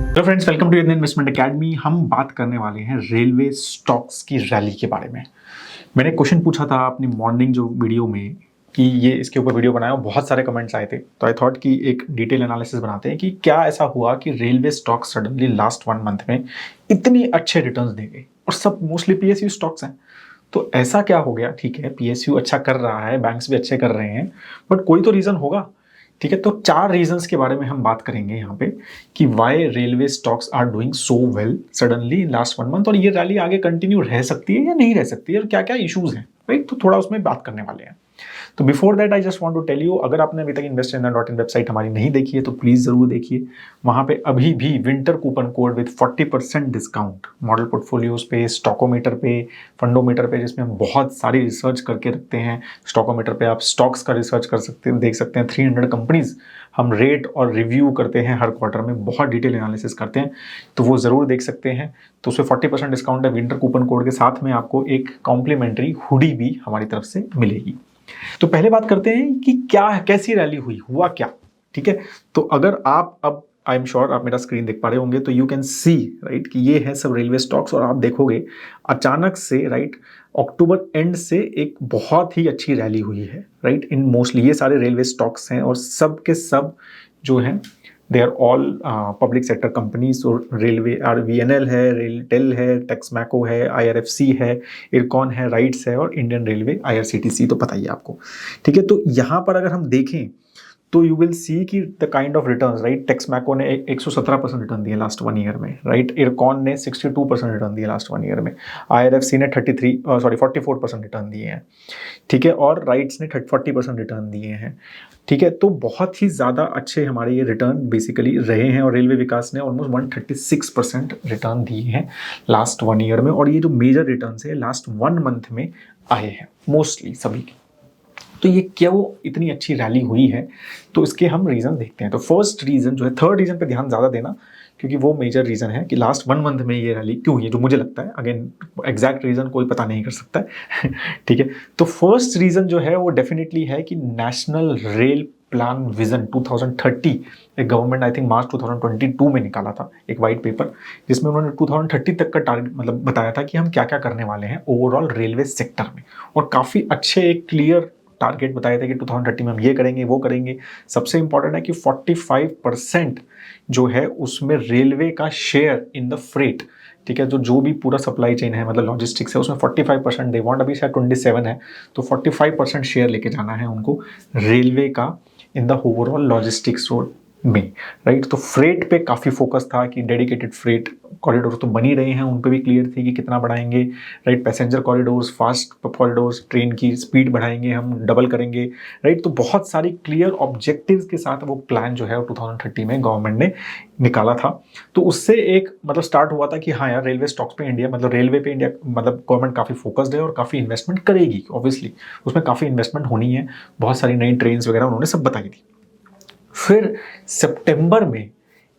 Hello friends, welcome to Indian investment academy. हम बात करने वाले हैं रेलवे स्टॉक्स की रैली के बारे में। मैंने क्वेश्चन पूछा था अपनी मॉर्निंग जो वीडियो में कि ये इसके ऊपर वीडियो बनाया, बहुत सारे कमेंट्स आए थे, तो आई थॉट कि एक डिटेल एनालिसिस बनाते हैं कि क्या ऐसा हुआ कि railway stock suddenly last 1 month में इतनी अच्छे रिटर्न्स दे गए, और सब मोस्टली पीएसयू स्टॉक्स हैं। तो ऐसा क्या हो गया? ठीक है, पीएसयू अच्छा कर रहा है, बैंक्स भी अच्छे कर रहे हैं, बट कोई तो रीजन होगा। ठीक है, तो 4 रीजंस के बारे में हम बात करेंगे यहाँ पे कि why railway stocks are doing so well suddenly last 1 month, और ये रैली आगे कंटिन्यू रह सकती है या नहीं रह सकती है, और क्या क्या इश्यूज हैं, राइट? तो थोड़ा उसमें बात करने वाले हैं। तो before that I just want to tell you, अगर आपने अभी तक investindia.in वेबसाइट हमारी नहीं देखी है तो प्लीज जरूर देखिए। वहां पे अभी भी winter coupon code with 40% discount model portfolios पे, स्टॉकोमीटर पे, फंडोमीटर पे, जिसमें हम बहुत सारी रिसर्च करके रखते हैं। स्टॉकोमीटर पे आप स्टॉक्स का रिसर्च कर सकते हैं, देख सकते हैं 300 कंपनीज हम रेट और रिव्यू करते हैं हर क्वार्टर में, बहुत डिटेल एनालिसिस करते हैं, तो वो जरूर देख सकते हैं। तो उसमें 40% डिस्काउंट है विंटर कूपन कोड के साथ में, आपको एक कॉम्प्लीमेंट्री हुडी भी हमारी तरफ से मिलेगी। तो पहले बात करते हैं कि क्या कैसी रैली हुई, हुआ क्या। ठीक है, तो अगर आप अब आई एम श्योर आप मेरा स्क्रीन देख पा रहे होंगे, तो यू कैन सी राइट कि ये है सब रेलवे स्टॉक्स, और आप देखोगे अचानक से राइट अक्टूबर एंड से एक बहुत ही अच्छी रैली हुई है, राइट? इन मोस्टली ये सारे रेलवे स्टॉक्स हैं, और सब के सब जो हैं they are all public sector companies. और रेलवे वीएनएल है, रेलटेल है, टेक्समैको है, आईआरएफसी है, इरकॉन है, राइट्स है, और इंडियन रेलवे आईआरसीटीसी तो पता ही है आपको। ठीक है, तो यहाँ पर अगर हम देखें तो यू विल सी कि the kind of returns, right? Texmaco ने 117% रिटर्न दिए लास्ट 1 ईयर में, राइट? इरकॉन ने 62% रिटर्न दिए लास्ट 1 ईयर में, आईआरएफसी ने 44% रिटर्न दिए हैं। ठीक है, और राइट्स ने 40% रिटर्न दिए हैं। ठीक है, तो बहुत ही ज़्यादा अच्छे हमारे ये रिटर्न बेसिकली रहे हैं, और रेलवे विकास ने ऑलमोस्ट 136% रिटर्न दिए हैं लास्ट 1 ईयर में, और ये जो मेजर रिटर्न है लास्ट 1 मंथ में आए हैं मोस्टली सभी के। तो ये क्यों इतनी अच्छी रैली हुई है, तो इसके हम रीज़न देखते हैं। तो फर्स्ट रीज़न जो है, थर्ड रीज़न पे ध्यान ज़्यादा देना, क्योंकि वो मेजर रीज़न है कि लास्ट 1 मंथ में ये रैली क्यों हुई है, जो मुझे लगता है। अगेन एग्जैक्ट रीज़न कोई पता नहीं कर सकता है ठीक है, तो फर्स्ट रीज़न जो है वो डेफिनेटली है कि नेशनल रेल प्लान विजन 2030 एक गवर्नमेंट आई थिंक मार्च 2022 में निकाला था एक वाइट पेपर, जिसमें उन्होंने 2030 तक का टारगेट मतलब बताया था कि हम क्या क्या करने वाले हैं ओवरऑल रेलवे सेक्टर में, और काफ़ी अच्छे एक क्लियर टारगेट बताए थे कि 2030 में हम ये करेंगे वो करेंगे। सबसे इंपॉर्टेंट है कि 45% जो है उसमें रेलवे का शेयर इन द फ्रेट। ठीक है, जो भी पूरा सप्लाई चेन है, मतलब लॉजिस्टिक्स है, उसमें 45% दे वांट, अभी शायद 27 है, तो 45% शेयर लेके जाना है उनको रेलवे का इन द ओवरऑल लॉजिस्टिक्स में, राइट? तो फ्रेट पे काफ़ी फोकस था कि डेडिकेटेड फ्रेट कॉरिडोर तो बन ही रहे हैं, उन पे भी क्लियर थी कि कितना बढ़ाएंगे, right? Passenger corridors, fast corridors, train की स्पीड बढ़ाएंगे, हम डबल करेंगे, राइट? तो बहुत सारी क्लियर ऑब्जेक्टिव्स के साथ वो प्लान जो है वो 2030 में गवर्नमेंट ने निकाला था। तो उससे एक मतलब स्टार्ट हुआ था कि हाँ यार, रेलवे स्टॉक्स पे इंडिया मतलब रेलवे पे इंडिया मतलब गवर्नमेंट काफ़ी फोकस्ड है और काफ़ी इन्वेस्टमेंट करेगी, ऑब्वियसली उसमें काफ़ी इन्वेस्टमेंट होनी है, बहुत सारी नई ट्रेन वगैरह उन्होंने सब बताई थी। फिर सितंबर में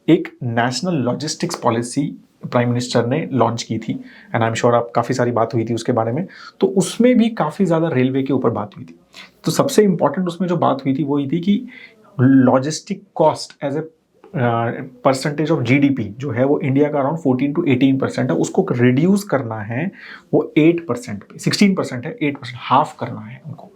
एक national logistics policy prime minister ने लॉन्च की थी, एंड आई एम श्योर आप काफ़ी सारी बात हुई थी उसके बारे में, तो उसमें भी काफ़ी ज़्यादा रेलवे के ऊपर बात हुई थी। तो सबसे इंपॉर्टेंट उसमें जो बात हुई थी वो ये थी कि logistic cost as a percentage of GDP जो है वो इंडिया का अराउंड 14 to 18% है, उसको रिड्यूस करना है वो 8% पे, 16% है, 8% हाफ करना है उनको।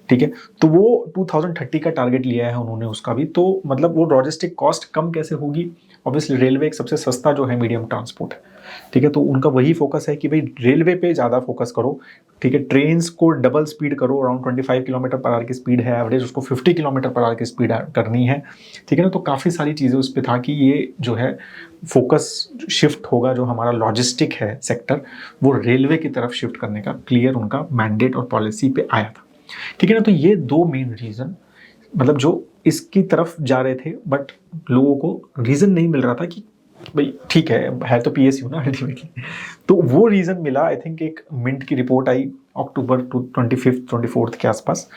ठीक है, तो वो 2030 का टारगेट लिया है उन्होंने उसका भी। तो मतलब वो लॉजिस्टिक कॉस्ट कम कैसे होगी? ऑब्वियसली रेलवे एक सबसे सस्ता जो है मीडियम ट्रांसपोर्ट है। ठीक है, तो उनका वही फोकस है कि भाई रेलवे पे ज़्यादा फोकस करो। ठीक है, ट्रेन्स को डबल स्पीड करो, अराउंड 25 किलोमीटर पर आवर की स्पीड है एवरेज, उसको 50 किलोमीटर पर आवर की स्पीड करनी है। ठीक है ना, तो काफ़ी सारी चीज़ें उस पर था कि ये जो है फोकस शिफ्ट होगा, जो हमारा लॉजिस्टिक है सेक्टर वो रेलवे की तरफ शिफ्ट करने का क्लियर उनका मैंडेट और पॉलिसी पे आया था। ठीक है ना, तो ये 2 मेन रीज़न मतलब जो इसकी तरफ जा रहे थे, बट लोगों को रीज़न नहीं मिल रहा था कि भाई ठीक है तो पीएसयू ना अल्टीमेटली। तो वो रीज़न मिला, आई थिंक एक मिंट की रिपोर्ट आई अक्टूबर 25 24 के आसपास।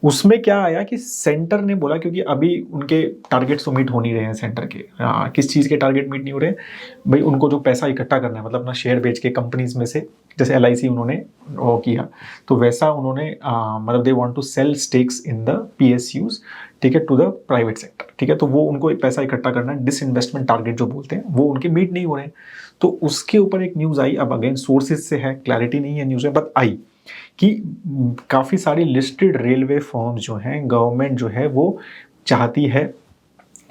उसमें क्या आया कि सेंटर ने बोला, क्योंकि अभी उनके टारगेट्स तो मीट हो नहीं रहे हैं सेंटर के। किस चीज़ के टारगेट मीट नहीं हो रहे? भाई उनको जो पैसा इकट्ठा करना है, मतलब अपना शेयर बेच के कंपनीज में से, जैसे LIC उन्होंने वो किया, तो वैसा उन्होंने मतलब they want to sell stakes in the PSUs। ठीक है, टू द प्राइवेट सेक्टर। ठीक है, तो वो उनको एक पैसा इकट्ठा करना है, डिसइन्वेस्टमेंट टारगेट जो बोलते हैं वो उनके मीट नहीं हो रहे हैं। तो उसके ऊपर एक न्यूज़ आई, अब अगेन सोर्सेज से है, क्लैरिटी नहीं है न्यूज़ में, बट आई कि काफ़ी सारी लिस्टेड रेलवे फर्म्स जो हैं, गवर्नमेंट जो है वो चाहती है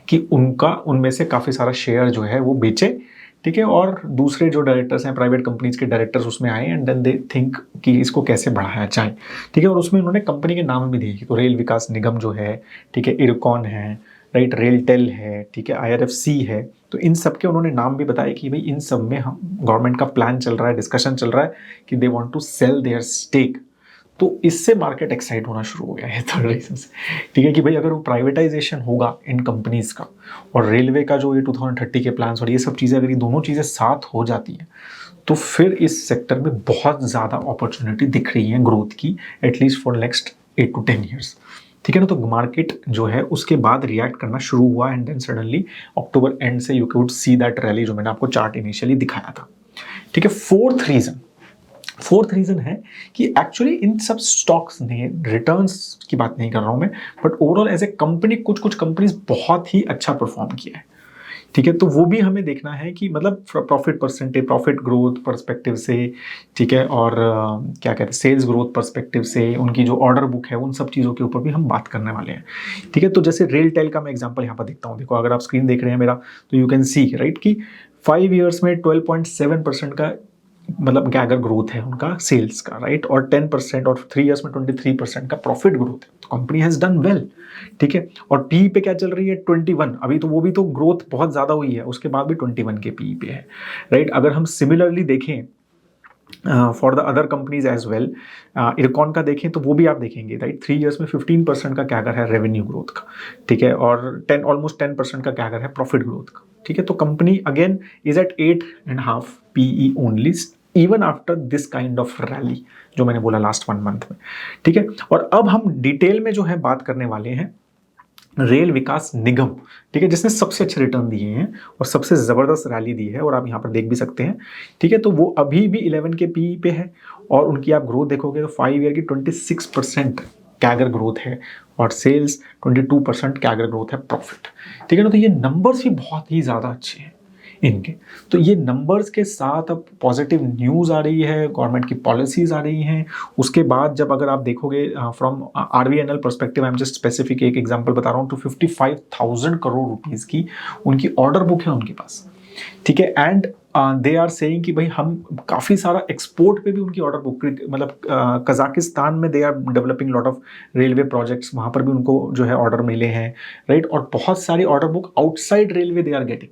कि उनका उनमें से काफ़ी सारा शेयर जो है वो बेचे। ठीक है, और दूसरे जो डायरेक्टर्स हैं, प्राइवेट कंपनीज के डायरेक्टर्स उसमें आए एंड देन दे थिंक कि इसको कैसे बढ़ाया जाए। ठीक है, और उसमें उन्होंने कंपनी के नाम भी दिए, तो रेल विकास निगम जो है, ठीक है, इरकॉन है, राइट, रेलटेल है, ठीक है, IRFC है। तो इन सब के उन्होंने नाम भी बताए कि भाई इन सब में हम गवर्नमेंट का प्लान चल रहा है, डिस्कशन चल रहा है कि they want to sell their stake. तो इससे मार्केट एक्साइट होना शुरू हो गया है थर्ड रीजन से। ठीक है, कि भाई अगर वो प्राइवेटाइजेशन होगा इन कंपनीज का और रेलवे का जो ये 2030 के प्लान्स और ये सब चीज़ें, अगर ये दोनों चीज़ें साथ हो जाती हैं तो फिर इस सेक्टर में बहुत ज़्यादा अपॉर्चुनिटी दिख रही है ग्रोथ की, at least for next 8 to 10 years. ठीक है ना, तो मार्केट जो है उसके बाद रिएक्ट करना शुरू हुआ and then suddenly October end से you could see that rally जो मैंने आपको चार्ट इनिशियली दिखाया था। ठीक है, फोर्थ रीजन है कि एक्चुअली इन सब स्टॉक्स ने, रिटर्न्स की बात नहीं कर रहा हूं मैं, but overall as a company कुछ कंपनीज बहुत ही अच्छा परफॉर्म किया है। ठीक है, तो वो भी हमें देखना है कि मतलब profit percentage, profit growth perspective से, ठीक है, और क्या कहते हैं सेल्स ग्रोथ पर्सपेक्टिव से, उनकी जो ऑर्डर बुक है, उन सब चीज़ों के ऊपर भी हम बात करने वाले हैं। ठीक है, तो जैसे रेलटेल का मैं एग्जांपल यहाँ पर देखता हूँ, देखो अगर आप स्क्रीन देख रहे हैं मेरा, तो यू कैन सी राइट कि 5 ईयर्स में 12.7% का मतलब गैगर ग्रोथ है उनका सेल्स का, राइट, और 10% और 3 ईयर्स में 23% का प्रॉफिट ग्रोथ है। तो कंपनी हैज डन वेल। ठीक है, और पी पे क्या चल रही है 21, अभी तो वो भी तो ग्रोथ बहुत ज़्यादा हुई है, उसके बाद भी 21 के पी पे है, राइट। अगर हम सिमिलरली देखें for the other companies as well, IRCON का देखें तो वो भी आप देखेंगे, राइट, 3 ईयर्स में 15% का कैगर है रेवेन्यू ग्रोथ का। ठीक है, और ऑलमोस्ट 10% का कैगर है प्रॉफिट ग्रोथ का। ठीक है, तो company again is at 8.5 PE only, even after this kind of rally जो मैंने बोला लास्ट 1 मंथ में। ठीक है, और अब हम डिटेल में जो है बात करने वाले हैं रेल विकास निगम, ठीक है, जिसने सबसे अच्छे रिटर्न दिए हैं और सबसे ज़बरदस्त रैली दी है, और आप यहाँ पर देख भी सकते हैं। ठीक है, तो वो अभी भी 11 के PE पे है, और उनकी आप ग्रोथ देखोगे तो 5 ईयर की 26% कैगर ग्रोथ है, और सेल्स 22% कैगर ग्रोथ है प्रॉफिट। ठीक है ना, तो ये नंबर्स भी बहुत ही ज़्यादा अच्छे हैं इनके। तो ये नंबर्स के साथ अब पॉजिटिव न्यूज़ आ रही है, गवर्नमेंट की पॉलिसीज़ आ रही हैं। उसके बाद जब अगर आप देखोगे from RVNL perspective, I am just specific एक एग्जांपल बता रहा हूँ, तो 55,000 करोड़ रुपीज़ की उनकी ऑर्डर बुक है उनके पास। ठीक है, एंड दे आर सेइंग कि भाई हम काफ़ी सारा एक्सपोर्ट पे भी उनकी ऑर्डर बुक, मतलब कजाकिस्तान में they are developing lot of railway projects, वहाँ पर भी उनको जो है ऑर्डर मिले हैं, राइट, और बहुत सारी order book outside railway they are getting.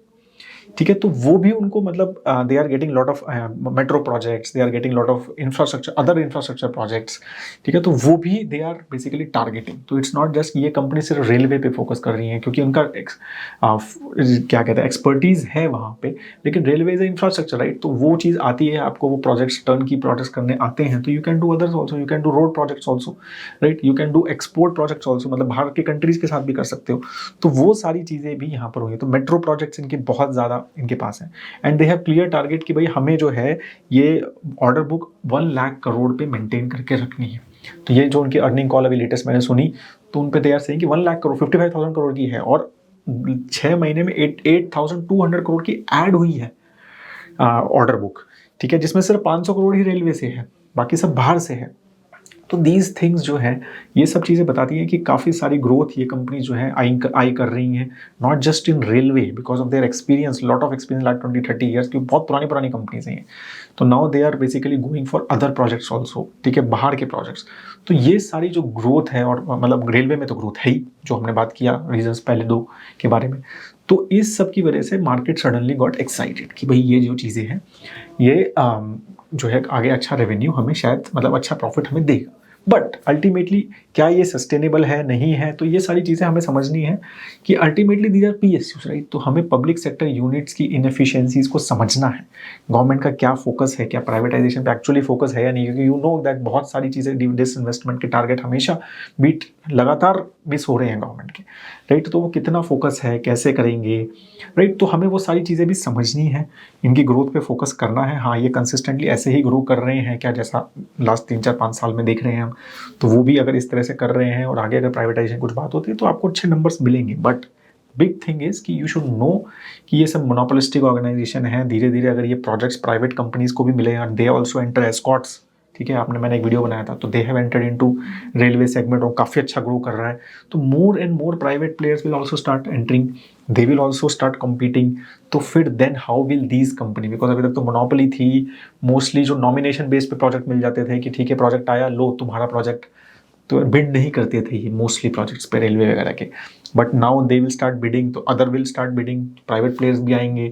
ठीक है, तो वो भी उनको मतलब they are getting lot of metro projects, they are getting lot of infrastructure, other infrastructure projects. ठीक है, तो वो भी दे आर बेसिकली टारगेटिंग। तो इट्स नॉट जस्ट ये कंपनी सिर्फ रेलवे पे फोकस कर रही है, क्योंकि उनका क्या कहते हैं एक्सपर्टीज है वहाँ पे, लेकिन रेलवे इज इंफ्रास्ट्रक्चर, राइट। तो वो चीज़ आती है आपको, वो प्रोजेक्ट्स टर्न की प्रोजेक्ट्स करने आते हैं, तो you can do others also, you can do road projects also, right, you can do export projects also, मतलब बाहर के कंट्रीज के साथ भी कर सकते हो। तो वो सारी चीज़ें भी यहाँ पर हुई। तो मेट्रो प्रोजेक्ट्स इनके बहुत ज़्यादा इनके पास है, and they have clear target कि भाई हमें जो है ये ऑर्डर बुक 1 लाख करोड़ पे मेंटेन करके रखनी है। तो ये जो उनकी अर्निंग कॉल अभी लेटेस्ट मैंने सुनी, तो उन पे तैयार से कि 1 लाख करोड़ 55,000 करोड़ की है, और 6 महीने में 8,200 करोड़ की ऐड हुई है ऑर्डर बुक। ठीक है, जिसमें सिर्फ 500 करोड़ ही रेलवे से है, बाकी सब बाहर से है। तो दीज थिंग्स जो है, ये सब चीज़ें बताती हैं कि काफ़ी सारी ग्रोथ ये कंपनी जो है आई कर रही हैं, not just in railway, because of their experience, lot of experience, like 20-30 years की बहुत पुरानी कंपनीज हैं। तो now they are basically going for other projects also, ठीक है, बाहर के प्रोजेक्ट्स। तो ये सारी जो ग्रोथ है, और मतलब रेलवे में तो ग्रोथ है ही, जो हमने बात किया रीजन्स पहले 2 के बारे में। तो इस सब की वजह से मार्केट सडनली गॉट एक्साइटेड कि भाई ये जो चीज़ें हैं ये जो है आगे अच्छा रेवेन्यू हमें शायद, मतलब अच्छा प्रॉफिट हमें देगा। बट अल्टीमेटली क्या ये सस्टेनेबल है, नहीं है, तो ये सारी चीज़ें हमें समझनी है कि ultimately these are PSUs, right. तो हमें पब्लिक सेक्टर यूनिट्स की इनएफिशिएंसीज को समझना है, गवर्नमेंट का क्या फोकस है, क्या प्राइवेटाइजेशन पे एक्चुअली फोकस है या नहीं, क्योंकि यू नो दैट बहुत सारी चीज़ें डिसइन्वेस्टमेंट के टारगेट हमेशा बीट, लगातार मिस हो रहे हैं गवर्नमेंट के, राइट। तो वो कितना फोकस है, कैसे करेंगे, राइट। तो हमें वो सारी चीज़ें भी समझनी है, इनकी ग्रोथ पे फोकस करना है। हाँ, ये कंसिस्टेंटली ऐसे ही ग्रो कर रहे हैं क्या, जैसा लास्ट 3-4-5 साल में देख रहे हैं हम, तो वो भी अगर इस तरह से कर रहे हैं और आगे अगर प्राइवेटाइजेशन कुछ बात होती है तो आपको अच्छे नंबर्स मिलेंगे। बट बिग थिंग इज कि यू शुड नो कि ये सब मोनोपोलिस्टिक ऑर्गेनाइजेशन है। धीरे धीरे अगर ये प्रोजेक्ट्स प्राइवेट कंपनीज को भी मिले and they also enter Escorts, ठीक है, मैंने एक वीडियो बनाया था, तो they have entered into railway segment और काफ़ी अच्छा ग्रो कर रहा है। तो more and more private players will also start entering, they will also start competing. तो फिर then how will these company, because अभी तक तो मोनोपोली थी, मोस्टली जो नॉमिनेशन बेस पे प्रोजेक्ट मिल जाते थे कि ठीक है प्रोजेक्ट आया, लो तुम्हारा प्रोजेक्ट, तो बिड नहीं करते थे ये मोस्टली प्रोजेक्ट्स पे रेलवे वगैरह के। But now they will start bidding, तो other will start bidding, private players भी आएंगे,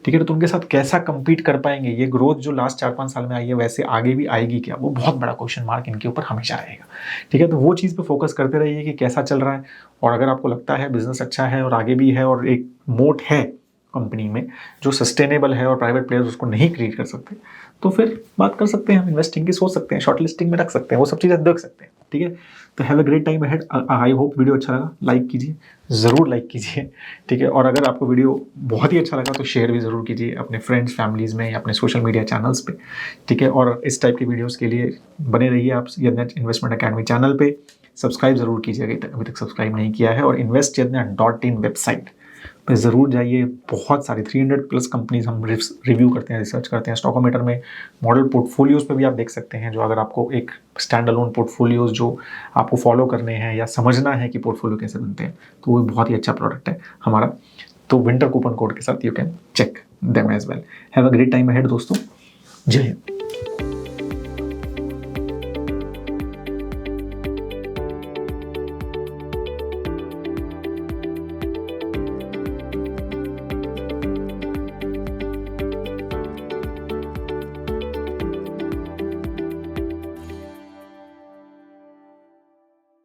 ठीक है। तो उनके साथ कैसा compete कर पाएंगे, ये ग्रोथ जो लास्ट 4-5 साल में आई है वैसे आगे भी आएगी क्या, वो बहुत बड़ा क्वेश्चन मार्क इनके ऊपर हमेशा रहेगा, ठीक है। तो वो चीज़ पे फोकस करते रहिए कि कैसा चल रहा है, और अगर आपको लगता है बिजनेस अच्छा है और आगे भी है और एक मोट है कंपनी में जो सस्टेनेबल है और प्राइवेट प्लेयर्स उसको नहीं क्रिएट कर सकते, तो फिर बात कर सकते हैं, हम इन्वेस्टिंग की सोच सकते हैं, शॉर्ट लिस्टिंग में रख सकते हैं, वो सब चीज़ें देख सकते हैं, ठीक है। तो have a great time ahead. I hope video अच्छा लगा, लाइक कीजिए, ज़रूर लाइक कीजिए, ठीक है। और अगर आपको वीडियो बहुत ही अच्छा लगा तो शेयर भी ज़रूर कीजिए अपने फ्रेंड्स फैमिलीज़ में या अपने सोशल मीडिया चैनल्स पे, ठीक है। और इस टाइप की वीडियोज़ के लिए बने रहिए आप यज्ञ इन्वेस्टमेंट अकेडमी चैनल पे, सब्सक्राइब ज़रूर कीजिए अभी तक सब्सक्राइब नहीं किया है, और investYajna.in वेबसाइट पे ज़रूर जाइए। बहुत सारी 300+ कंपनीज हम रिव्यू करते हैं, रिसर्च करते हैं। स्टॉकोमीटर में मॉडल पोर्टफोलियोज़ पे भी आप देख सकते हैं, जो अगर आपको एक स्टैंड अलोन पोर्टफोलियोज़ जो आपको फॉलो करने हैं या समझना है कि पोर्टफोलियो कैसे बनते हैं, तो वो बहुत ही अच्छा प्रोडक्ट है हमारा। तो विंटर कूपन कोड के साथ you can check them as well. Have a great time ahead दोस्तों, जय हिंद।